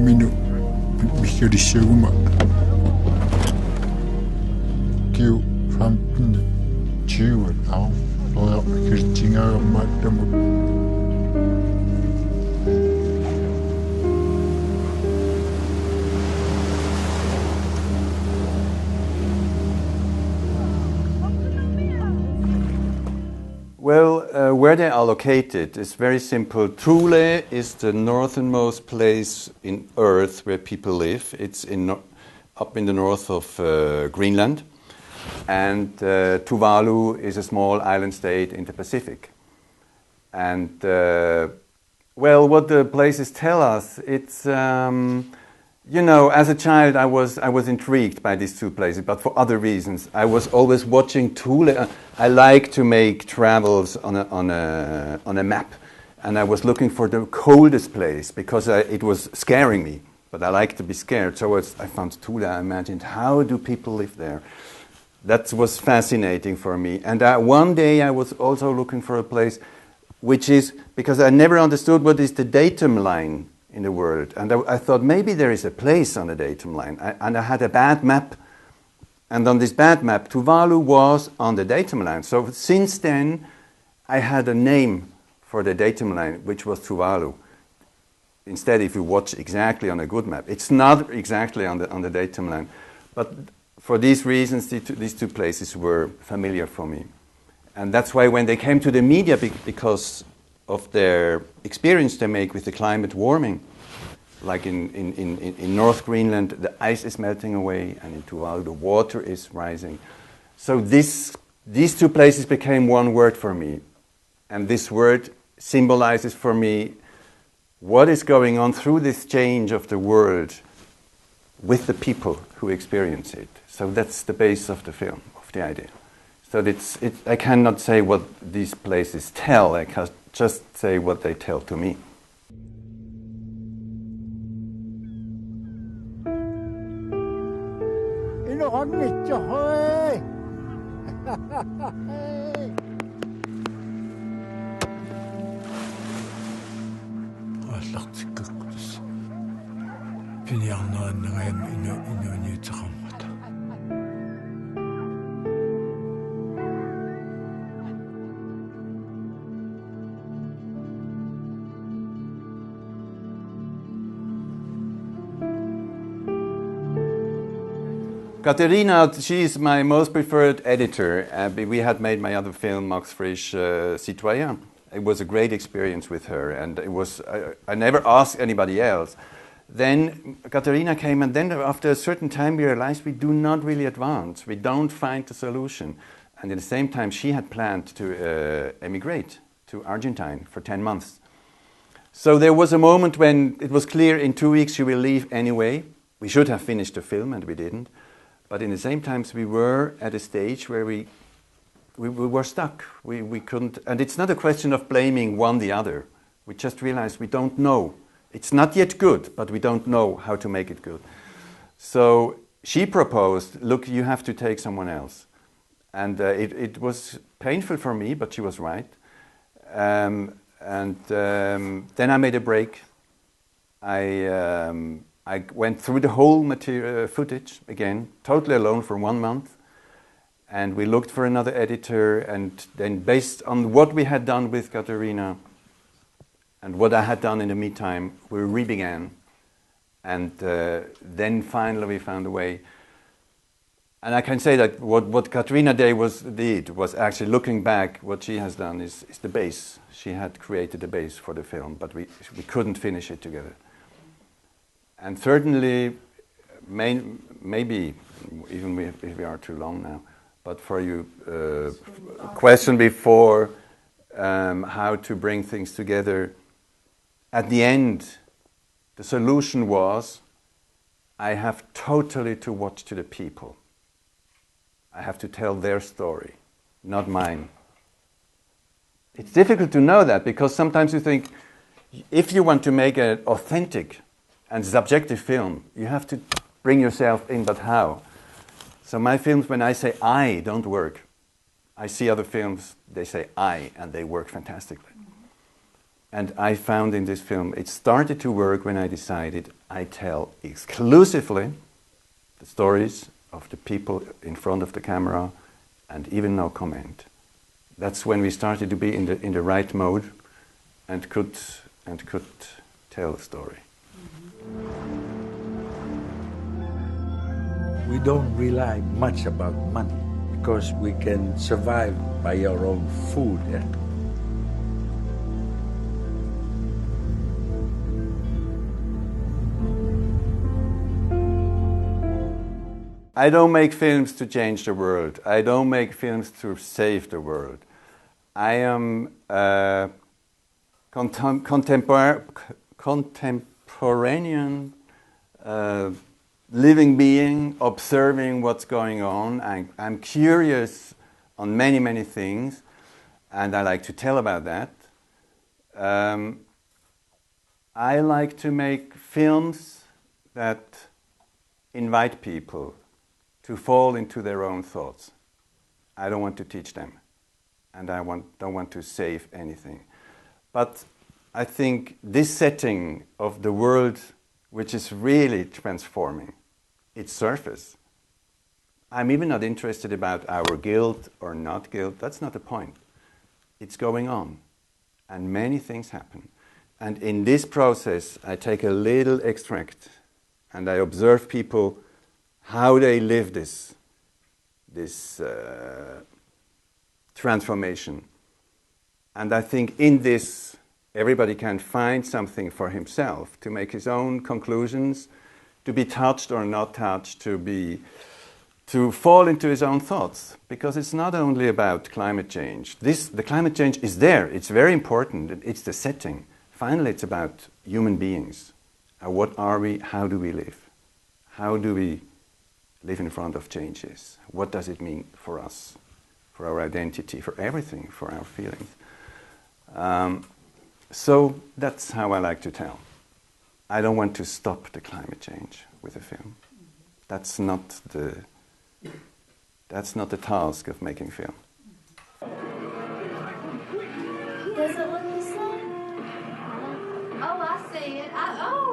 minu mihirissaguma kiu rampinne chiuat au loya kirtingaramaatamut Well, where they are located is very simple. Thule is the northernmost place in Earth where people live. It's up in the north of Greenland. And Tuvalu is a small island state in the Pacific. And, well, what the places tell us, it's, you know, as a child I was intrigued by these two places, but for other reasons. I was always watching Thule. I like to make travels on a map, and I was looking for the coldest place because it was scaring me. But I like to be scared, so I found Thule. I imagined, how do people live there? That was fascinating for me. And one day I was also looking for a place which is, because I never understood what is the datum line in the world. And I thought maybe there is a place on the datum line. And I had a bad map. And on this bad map, Tuvalu was on the datum line. So since then, I had a name for the datum line, which was Tuvalu. Instead, if you watch exactly on a good map, it's not exactly on the datum line. But for these reasons, these two places were familiar for me. And that's why when they came to the media, because of their experience they make with the climate warming, like in North Greenland, the ice is melting away, and in Tuvalu, the water is rising. So these two places became one word for me. And this word symbolizes for me what is going on through this change of the world with the people who experience it. So that's the base of the film, of the idea. So I cannot say what these places tell, I can just say what they tell to me. Katerina, she is my most preferred editor. We had made my other film, Max Frisch, Citoyen. It was a great experience with her, and it was, I never asked anybody else. Then Katerina came, and then after a certain time we realized we do not really advance. We don't find the solution. And at the same time, she had planned to emigrate to Argentine for 10 months. So there was a moment when it was clear in 2 weeks she will leave anyway. We should have finished the film, and we didn't. But in the same times, we were at a stage where we were stuck. We couldn't, and it's not a question of blaming one the other. We just realized we don't know. It's not yet good, but we don't know how to make it good. So she proposed, look, you have to take someone else. And it was painful for me, but she was right. Then I made a break. I went through the whole footage again, totally alone for 1 month. And we looked for another editor, and then based on what we had done with Katerina and what I had done in the meantime, we re-began. And then finally we found a way. And I can say that what Katerina did was actually, looking back, what she has done is the base. She had created the base for the film, but we couldn't finish it together. And certainly, maybe, even if we are too long now, but for you, question before, how to bring things together. At the end, the solution was, I have totally to watch to the people. I have to tell their story, not mine. It's difficult to know that, because sometimes you think, if you want to make an authentic and subjective film, you have to bring yourself in, but how? So my films, when I say I, don't work. I see other films, they say I, and they work fantastically. And I found in this film, it started to work when I decided I tell exclusively the stories of the people in front of the camera and even no comment. That's when we started to be in the right mode and could tell the story. We don't rely much about money because we can survive by our own food. Yeah? I don't make films to change the world. I don't make films to save the world. I am a contemporanean living being, observing what's going on. I'm curious on many, many things, and I like to tell about that. I like to make films that invite people to fall into their own thoughts. I don't want to teach them, and I don't want to save anything. But I think this setting of the world, which is really transforming its surface, I'm even not interested about our guilt or not guilt. That's not the point. It's going on, and many things happen. And in this process, I take a little extract, and I observe people how they live this transformation. And I think in this, everybody can find something for himself to make his own conclusions, to be touched or not touched, to fall into his own thoughts. Because it's not only about climate change. The climate change is there. It's very important. It's the setting. Finally, it's about human beings. What are we? How do we live? How do we live in front of changes? What does it mean for us, for our identity, for everything, for our feelings? So that's how I like to tell. I don't want to stop the climate change with a film. That's not the task of making film. Does it look the same? Oh, I see it. Oh,